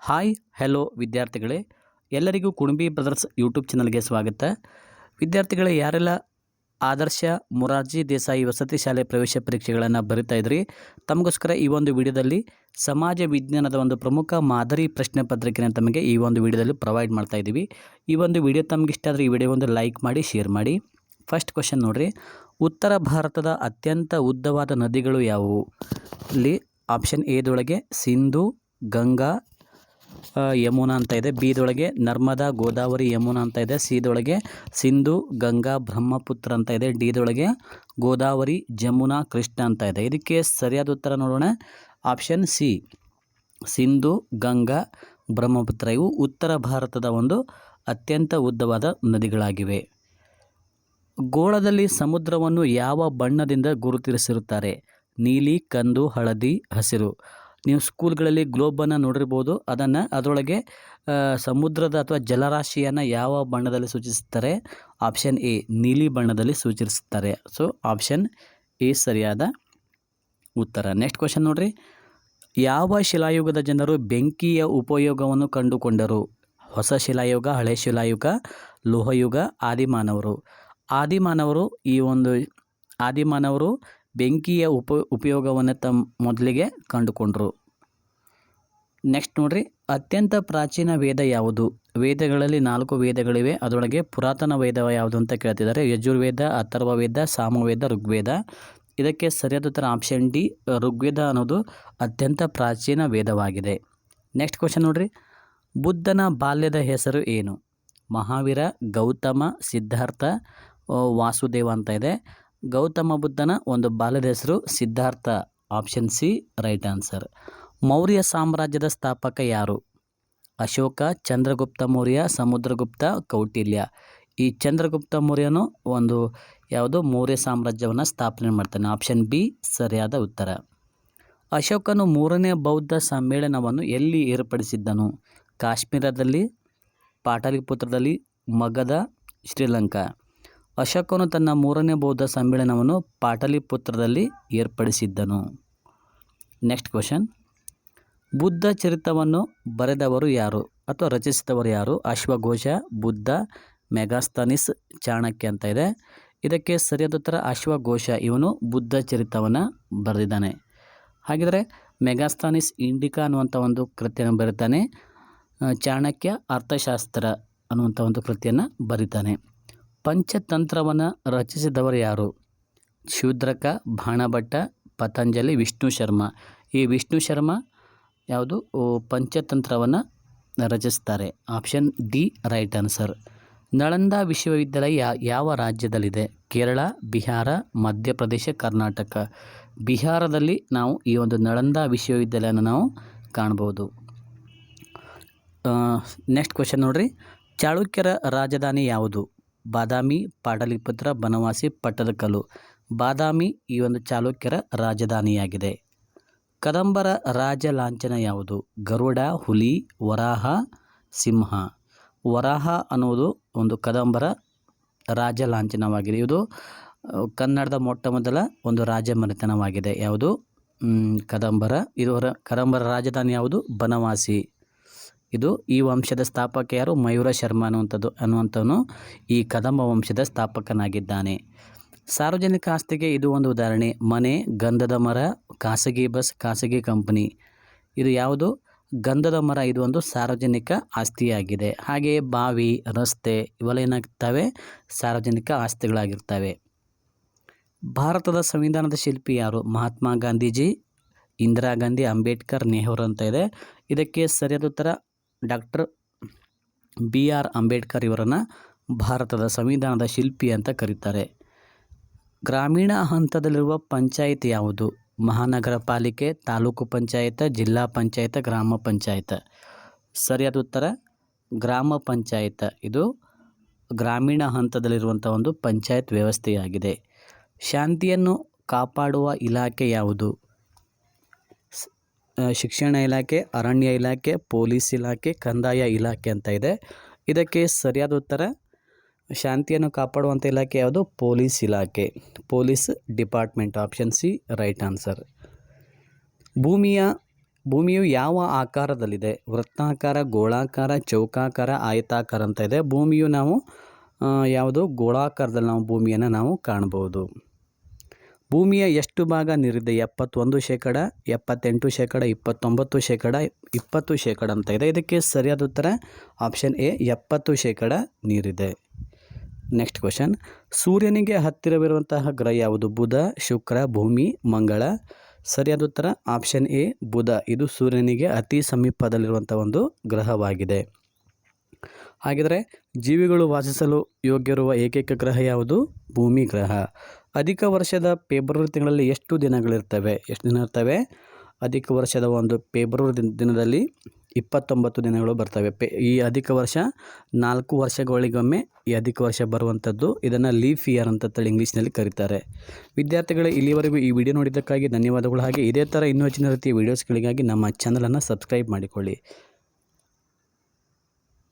Hi hello ವಿದ್ಯಾರ್ಥಿಗಳೇ, ಎಲ್ಲರಿಗೂ Kunbi brothers YouTube ಚಾನಲ್ಗೆ ಸ್ವಾಗತ. ವಿದ್ಯಾರ್ಥಿಗಳೇ, ಯಾರೆಲ್ಲ ಆದರ್ಶ ಮೊರಾರ್ಜಿ ದೇಸಾಯಿ ವಸತಿ ಶಾಲೆ ಪ್ರವೇಶ ಪರೀಕ್ಷೆಗಳನ್ನು ಬರಿತಾ ಇದ್ರಿ, ತಮಗೋಸ್ಕರ ಈ ಒಂದು ವಿಡಿಯೋದಲ್ಲಿ ಸಮಾಜ ವಿಜ್ಞಾನದ ಒಂದು ಪ್ರಮುಖ ಮಾದರಿ ಪ್ರಶ್ನೆ ಪತ್ರಿಕೆಯನ್ನು ತಮಗೆ ಈ ಒಂದು ವಿಡಿಯೋದಲ್ಲಿ ಪ್ರೊವೈಡ್ ಮಾಡ್ತಾ ಇದ್ದೀವಿ. ಈ ಒಂದು ವಿಡಿಯೋ ತಮಗೆ ಇಷ್ಟ ಆದರೆ ಈ ವಿಡಿಯೋ ಒಂದು ಲೈಕ್ ಮಾಡಿ, ಶೇರ್ ಮಾಡಿ. ಫಸ್ಟ್ ಕ್ವಶನ್ ನೋಡ್ರಿ, ಉತ್ತರ ಭಾರತದ ಅತ್ಯಂತ ಉದ್ದವಾದ ನದಿಗಳು ಯಾವುವು? ಇಲ್ಲಿ ಆಪ್ಷನ್ ಎದೊಳಗೆ ಸಿಂಧು, ಗಂಗಾ, ಯಮುನಾ ಅಂತ ಇದೆ. ಬಿದೊಳಗೆ ನರ್ಮದಾ, ಗೋದಾವರಿ, ಯಮುನಾ ಅಂತ ಇದೆ. ಸಿದೊಳಗೆ ಸಿಂಧು, ಗಂಗಾ, ಬ್ರಹ್ಮಪುತ್ರ ಅಂತ ಇದೆ. ಡಿದೊಳಗೆ ಗೋದಾವರಿ, ಜಮುನಾ, ಕೃಷ್ಣ ಅಂತ ಇದೆ. ಇದಕ್ಕೆ ಸರಿಯಾದ ಉತ್ತರ ನೋಡೋಣ, ಆಪ್ಷನ್ ಸಿ, ಸಿಂಧು, ಗಂಗಾ, ಬ್ರಹ್ಮಪುತ್ರ. ಇವು ಉತ್ತರ ಭಾರತದ ಒಂದು ಅತ್ಯಂತ ಉದ್ದವಾದ ನದಿಗಳಾಗಿವೆ. ಗೋಳದಲ್ಲಿ ಸಮುದ್ರವನ್ನು ಯಾವ ಬಣ್ಣದಿಂದ ಗುರುತಿಸಿರುತ್ತಾರೆ? ನೀಲಿ, ಕಂದು, ಹಳದಿ, ಹಸಿರು. ನೀವು ಸ್ಕೂಲ್ಗಳಲ್ಲಿ ಗ್ಲೋಬನ್ನು ನೋಡಿರ್ಬೋದು. ಅದರೊಳಗೆ ಸಮುದ್ರದ ಅಥವಾ ಜಲರಾಶಿಯನ್ನು ಯಾವ ಬಣ್ಣದಲ್ಲಿ ಸೂಚಿಸುತ್ತಾರೆ? ಆಪ್ಷನ್ ಎ, ನೀಲಿ ಬಣ್ಣದಲ್ಲಿ ಸೂಚಿಸುತ್ತಾರೆ. ಸೊ ಆಪ್ಷನ್ ಎ ಸರಿಯಾದ ಉತ್ತರ. ನೆಕ್ಸ್ಟ್ ಕ್ವಶನ್ ನೋಡ್ರಿ, ಯಾವ ಶಿಲಾಯುಗದ ಜನರು ಬೆಂಕಿಯ ಉಪಯೋಗವನ್ನು ಕಂಡುಕೊಂಡರು? ಹೊಸ ಶಿಲಾಯುಗ, ಹಳೆ ಶಿಲಾಯುಗ, ಲೋಹಯುಗ, ಆದಿಮಾನವರು. ಆದಿಮಾನವರು ಬೆಂಕಿಯ ಉಪಯೋಗವನ್ನು ಮೊದಲಿಗೆ ಕಂಡುಕೊಂಡರು. ನೆಕ್ಸ್ಟ್ ನೋಡ್ರಿ, ಅತ್ಯಂತ ಪ್ರಾಚೀನ ವೇದ ಯಾವುದು? ವೇದಗಳಲ್ಲಿ 4 ವೇದಗಳಿವೆ. ಅದರೊಳಗೆ ಪುರಾತನ ವೇದ ಯಾವುದು ಅಂತ ಕೇಳ್ತಿದ್ದಾರೆ. ಯಜುರ್ವೇದ, ಅಥರ್ವವೇದ, ಸಾಮವೇದ, ಋಗ್ವೇದ. ಇದಕ್ಕೆ ಸರಿಯಾದ ಉತ್ತರ ಆಪ್ಷನ್ ಡಿ, ಋಗ್ವೇದ ಅನ್ನೋದು ಅತ್ಯಂತ ಪ್ರಾಚೀನ ವೇದವಾಗಿದೆ. ನೆಕ್ಸ್ಟ್ ಕ್ವಶನ್ ನೋಡ್ರಿ, ಬುದ್ಧನ ಬಾಲ್ಯದ ಹೆಸರು ಏನು? ಮಹಾವೀರ, ಗೌತಮ, ಸಿದ್ಧಾರ್ಥ, ವಾಸುದೇವ ಅಂತ ಇದೆ. ಗೌತಮ ಬುದ್ಧನ ಒಂದು ಬಾಲ್ಯದ ಹೆಸರು Siddhartha. Option C right answer. Maurya ಸಾಮ್ರಾಜ್ಯದ ಸ್ಥಾಪಕ ಯಾರು? ಅಶೋಕ, ಚಂದ್ರಗುಪ್ತ ಮೌರ್ಯ, ಸಮುದ್ರಗುಪ್ತ, ಕೌಟಿಲ್ಯ. ಈ ಚಂದ್ರಗುಪ್ತ ಮೌರ್ಯನು ಮೌರ್ಯ ಸಾಮ್ರಾಜ್ಯವನ್ನು ಸ್ಥಾಪನೆ ಮಾಡ್ತಾನೆ. ಆಪ್ಷನ್ ಬಿ ಸರಿಯಾದ ಉತ್ತರ. ಅಶೋಕನು 3ನೇ ಬೌದ್ಧ ಸಮ್ಮೇಳನವನ್ನು ಎಲ್ಲಿ ಏರ್ಪಡಿಸಿದ್ದನು? ಕಾಶ್ಮೀರದಲ್ಲಿ, ಪಾಟಲಿಪುತ್ರದಲ್ಲಿ, ಮಗಧ, ಶ್ರೀಲಂಕಾ. ಅಶೋಕನು ತನ್ನ 3ನೇ ಬೌದ್ಧ ಸಮ್ಮೇಳನವನ್ನು ಪಾಟಲಿಪುತ್ರದಲ್ಲಿ ಏರ್ಪಡಿಸಿದ್ದನು. ನೆಕ್ಸ್ಟ್ ಕ್ವಶನ್, ಬುದ್ಧ ಚರಿತವನ್ನು ಬರೆದವರು ಯಾರು ಅಥವಾ ರಚಿಸಿದವರು ಯಾರು? ಅಶ್ವಘೋಷ, ಬುದ್ಧ, ಮೆಗಾಸ್ತನೀಸ್, ಚಾಣಕ್ಯ ಅಂತ ಇದೆ. ಇದಕ್ಕೆ ಸರಿಯಾದ ಉತ್ತರ ಅಶ್ವಘೋಷ. ಇವನು ಬುದ್ಧ ಚರಿತವನ್ನು ಬರೆದಿದ್ದಾನೆ. ಹಾಗಿದ್ರೆ ಮೆಗಾಸ್ತನೀಸ್ ಇಂಡಿಕಾ ಅನ್ನುವಂಥ ಒಂದು ಕೃತಿಯನ್ನು ಬರೀತಾನೆ. ಚಾಣಕ್ಯ ಅರ್ಥಶಾಸ್ತ್ರ ಅನ್ನುವಂಥ ಒಂದು ಕೃತಿಯನ್ನು ಬರೀತಾನೆ. ಪಂಚತಂತ್ರವನ್ನು ರಚಿಸಿದವರು ಯಾರು? ಶೂದ್ರಕ, ಬಾಣಭಟ್ಟ, ಪತಂಜಲಿ, ವಿಷ್ಣು ಶರ್ಮ. ಈ ವಿಷ್ಣು ಶರ್ಮ ಪಂಚತಂತ್ರವನ್ನು ರಚಿಸ್ತಾರೆ. Option D right answer. Nalanda ವಿಶ್ವವಿದ್ಯಾಲಯ ಯಾವ ರಾಜ್ಯದಲ್ಲಿದೆ? ಕೇರಳ, ಬಿಹಾರ, ಮಧ್ಯಪ್ರದೇಶ, ಕರ್ನಾಟಕ. ಬಿಹಾರದಲ್ಲಿ ನಾವು ಈ ಒಂದು ನಳಂದ ವಿಶ್ವವಿದ್ಯಾಲಯನ ನಾವು ಕಾಣ್ಬೋದು. ನೆಕ್ಸ್ಟ್ ಕ್ವಶನ್ ನೋಡ್ರಿ, ಚಾಳುಕ್ಯರ ರಾಜಧಾನಿ ಯಾವುದು? ಬಾದಾಮಿ, ಪಾಟಲಿಪುತ್ರ, ಬನವಾಸಿ, ಪಟ್ಟದಕಲ್ಲು. ಬಾದಾಮಿ ಈ ಒಂದು ಚಾಲುಕ್ಯರ ರಾಜಧಾನಿಯಾಗಿದೆ. ಕದಂಬರ ರಾಜ ಲಾಂಛನ ಯಾವುದು? ಗರುಡ, ಹುಲಿ, ವರಾಹ, ಸಿಂಹ. ವರಾಹ ಅನ್ನುವುದು ಒಂದು ಕದಂಬರ ರಾಜ ಲಾಂಛನವಾಗಿದೆ. ಇದು ಕನ್ನಡದ ಮೊಟ್ಟ ಮೊದಲ ಒಂದು ರಾಜಮನೆತನವಾಗಿದೆ. ಯಾವುದು? ಕದಂಬರ. ಕದಂಬರ ರಾಜಧಾನಿ ಯಾವುದು? ಬನವಾಸಿ. ಇದು ಈ ವಂಶದ ಸ್ಥಾಪಕ ಯಾರು? ಮಯೂರ ಶರ್ಮ ಅನ್ನುವಂಥವನು ಈ ಕದಂಬ ವಂಶದ ಸ್ಥಾಪಕನಾಗಿದ್ದಾನೆ. ಸಾರ್ವಜನಿಕ ಆಸ್ತಿಗೆ ಇದು ಒಂದು ಉದಾಹರಣೆ. ಮನೆ, ಗಂಧದ ಮರ, ಖಾಸಗಿ ಬಸ್, ಖಾಸಗಿ ಕಂಪನಿ. ಇದು ಯಾವುದು? ಗಂಧದ ಮರ. ಇದು ಒಂದು ಸಾರ್ವಜನಿಕ ಆಸ್ತಿಯಾಗಿದೆ. ಹಾಗೆಯೇ ಬಾವಿ, ರಸ್ತೆ ಇವೆಲ್ಲ ಏನಾಗ್ತವೆ? ಸಾರ್ವಜನಿಕ ಆಸ್ತಿಗಳಾಗಿರ್ತವೆ. ಭಾರತದ ಸಂವಿಧಾನದ ಶಿಲ್ಪಿ ಯಾರು? ಮಹಾತ್ಮ ಗಾಂಧೀಜಿ, ಇಂದಿರಾ ಗಾಂಧಿ, ಅಂಬೇಡ್ಕರ್, ನೆಹರು ಅಂತ ಇದೆ. ಇದಕ್ಕೆ ಸರಿಯಾದ ಉತ್ತರ ಡಾಕ್ಟರ್ BR ಅಂಬೇಡ್ಕರ್. ಇವರನ್ನು ಭಾರತದ ಸಂವಿಧಾನದ ಶಿಲ್ಪಿ ಅಂತ ಕರೀತಾರೆ. ಗ್ರಾಮೀಣ ಹಂತದಲ್ಲಿರುವ ಪಂಚಾಯತ್ ಯಾವುದು? ಮಹಾನಗರ ಪಾಲಿಕೆ, ತಾಲೂಕು ಪಂಚಾಯತ್, ಜಿಲ್ಲಾ ಪಂಚಾಯತ್, ಗ್ರಾಮ ಪಂಚಾಯತ್. ಸರಿಯಾದ ಉತ್ತರ ಗ್ರಾಮ ಪಂಚಾಯತ್. ಇದು ಗ್ರಾಮೀಣ ಹಂತದಲ್ಲಿರುವಂಥ ಒಂದು ಪಂಚಾಯತ್ ವ್ಯವಸ್ಥೆಯಾಗಿದೆ. ಶಾಂತಿಯನ್ನು ಕಾಪಾಡುವ ಇಲಾಖೆ ಯಾವುದು? ಶಿಕ್ಷಣ ಇಲಾಖೆ, ಅರಣ್ಯ ಇಲಾಖೆ, ಪೊಲೀಸ್ ಇಲಾಖೆ, ಕಂದಾಯ ಇಲಾಖೆ ಅಂತ ಇದೆ. ಇದಕ್ಕೆ ಸರಿಯಾದ ಉತ್ತರ ಶಾಂತಿಯನ್ನು ಕಾಪಾಡುವಂಥ ಇಲಾಖೆ ಯಾವುದು? ಪೊಲೀಸ್ ಇಲಾಖೆ, police department. Option C right answer. ಭೂಮಿಯ ಭೂಮಿಯು ಯಾವ ಆಕಾರದಲ್ಲಿದೆ? ವೃತ್ತಾಕಾರ, ಗೋಳಾಕಾರ, ಚೌಕಾಕಾರ, ಆಯತಾಕಾರ ಅಂತ ಇದೆ. ಭೂಮಿಯು ನಾವು ಯಾವುದು ಗೋಳಾಕಾರದಲ್ಲಿ ನಾವು ಭೂಮಿಯನ್ನು ನಾವು ಕಾಣ್ಬೋದು. ಭೂಮಿಯ ಎಷ್ಟು ಭಾಗ ನೀರಿದೆ? 71%, 78%, 29%, 20% ಅಂತ ಇದೆ. ಇದಕ್ಕೆ ಸರಿಯಾದ ಉತ್ತರ ಆಪ್ಷನ್ ಎ 70% ನೀರಿದೆ. ನೆಕ್ಸ್ಟ್ ಕ್ವಶನ್, ಸೂರ್ಯನಿಗೆ ಹತ್ತಿರವಿರುವಂತಹ ಗ್ರಹ ಯಾವುದು? ಬುಧ, ಶುಕ್ರ, ಭೂಮಿ, ಮಂಗಳ. ಸರಿಯಾದ ಉತ್ತರ ಆಪ್ಷನ್ ಎ ಬುಧ. ಇದು ಸೂರ್ಯನಿಗೆ ಅತಿ ಸಮೀಪದಲ್ಲಿರುವಂಥ ಒಂದು ಗ್ರಹವಾಗಿದೆ. ಹಾಗಿದ್ರೆ ಜೀವಿಗಳು ವಾಸಿಸಲು ಯೋಗ್ಯವಿರುವ ಏಕೈಕ ಗ್ರಹ ಯಾವುದು? ಭೂಮಿ ಗ್ರಹ. ಅಧಿಕ ವರ್ಷದ ಫೆಬ್ರವರಿ ತಿಂಗಳಲ್ಲಿ ಎಷ್ಟು ದಿನಗಳಿರ್ತವೆ? ಎಷ್ಟು ದಿನ ಇರ್ತವೆ? ಅಧಿಕ ವರ್ಷದ ಒಂದು ಫೆಬ್ರವರಿ ದಿನದಲ್ಲಿ 29 ದಿನಗಳು ಬರ್ತವೆ. ಈ ಅಧಿಕ ವರ್ಷ 4 ವರ್ಷಗಳಿಗೊಮ್ಮೆ ಈ ಅಧಿಕ ವರ್ಷ ಬರುವಂಥದ್ದು. ಇದನ್ನು ಲೀಫ್ ಇಯರ್ ಅಂತ ಇಂಗ್ಲೀಷ್ನಲ್ಲಿ ಕರೀತಾರೆ. ವಿದ್ಯಾರ್ಥಿಗಳೇ, ಇಲ್ಲಿವರೆಗೂ ಈ ವಿಡಿಯೋ ನೋಡಿದ್ದಕ್ಕಾಗಿ ಧನ್ಯವಾದಗಳು. ಹಾಗೆ ಇದೇ ಥರ ಇನ್ನೂ ಹೆಚ್ಚಿನ ರೀತಿಯ ವೀಡಿಯೋಸ್ಗಳಿಗಾಗಿ ನಮ್ಮ ಚಾನಲನ್ನು ಸಬ್ಸ್ಕ್ರೈಬ್ ಮಾಡಿಕೊಳ್ಳಿ.